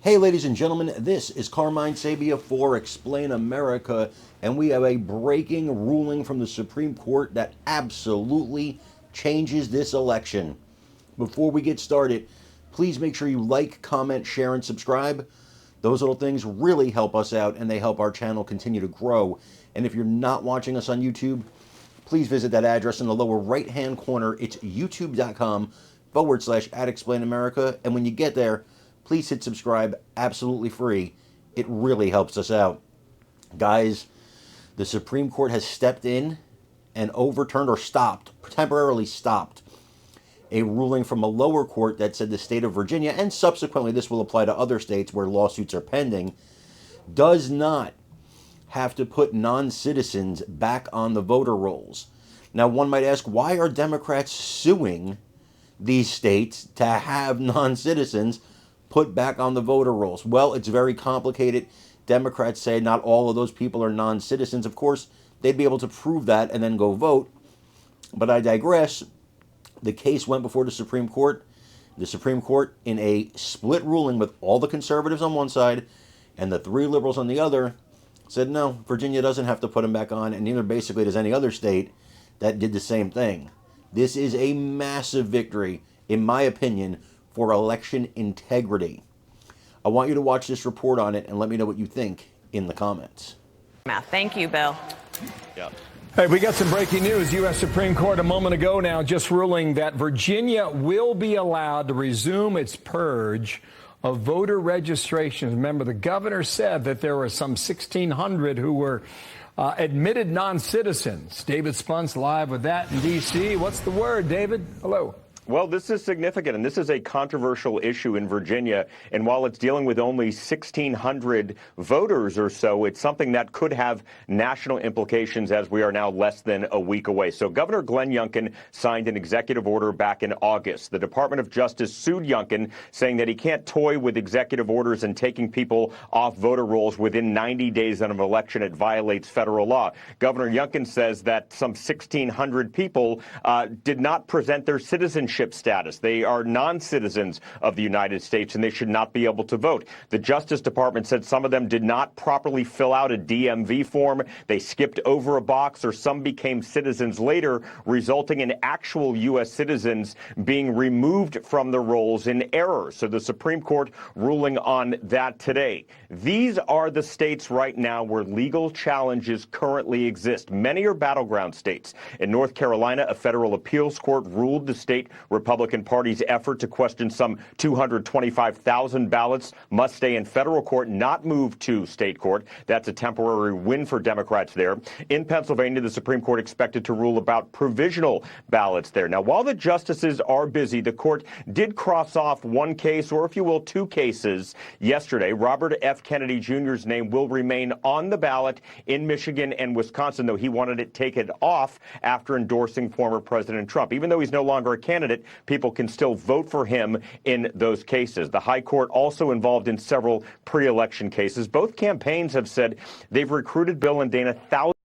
Hey, ladies and gentlemen, this is Carmine Sabia for Explain America, and we have a breaking ruling from the Supreme Court that absolutely changes this election. Before we get started, please make sure you like, comment, share, and subscribe. Those little things really help us out and they help our channel continue to grow. And if you're not watching us on YouTube, please visit that address in the lower right hand corner. It's youtube.com/@explainamerica. And when you get there, please hit subscribe, absolutely free. It really helps us out. Guys, the Supreme Court has stepped in and overturned or temporarily stopped, a ruling from a lower court that said the state of Virginia, and subsequently this will apply to other states where lawsuits are pending, does not have to put non-citizens back on the voter rolls. Now, one might ask, why are Democrats suing these states to have non-citizens put back on the voter rolls? Well, it's very complicated. Democrats say not all of those people are non-citizens. Of course, they'd be able to prove that and then go vote. But I digress. The case went before the Supreme Court. The Supreme Court, in a split ruling with all the conservatives on one side and the three liberals on the other, said no, Virginia doesn't have to put them back on, and neither basically does any other state that did the same thing. This is a massive victory, in my opinion, for election integrity. I want you to watch this report on it and let me know what you think in the comments. Thank you, Bill. Yeah. Hey, we got some breaking news. U.S. Supreme Court a moment ago now just ruling that Virginia will be allowed to resume its purge of voter registrations. Remember, the governor said that there were some 1,600 who were admitted non-citizens. David Spuns live with that in D.C. What's the word, David? Hello. Well, this is significant, and this is a controversial issue in Virginia. And while it's dealing with only 1,600 voters or so, it's something that could have national implications as we are now less than a week away. So Governor Glenn Youngkin signed an executive order back in August. The Department of Justice sued Youngkin, saying that he can't toy with executive orders and taking people off voter rolls within 90 days of an election. It violates federal law. Governor Youngkin says that some 1,600 people did not present their citizenship status. They are non-citizens of the United States, and they should not be able to vote. The Justice Department said some of them did not properly fill out a DMV form. They skipped over a box, or some became citizens later, resulting in actual U.S. citizens being removed from the rolls in error. So the Supreme Court ruling on that today. These are the states right now where legal challenges currently exist. Many are battleground states. In North Carolina, a federal appeals court ruled the state Republican Party's effort to question some 225,000 ballots must stay in federal court, not move to state court. That's a temporary win for Democrats there. In Pennsylvania, the Supreme Court expected to rule about provisional ballots there. Now, while the justices are busy, the court did cross off one case, or if you will, two cases yesterday. Robert F. Kennedy Jr.'s name will remain on the ballot in Michigan and Wisconsin, though he wanted it taken off after endorsing former President Trump. Even though he's no longer a candidate, people can still vote for him in those cases. The High Court also involved in several pre-election cases. Both campaigns have said they've recruited Bill and Dana thousands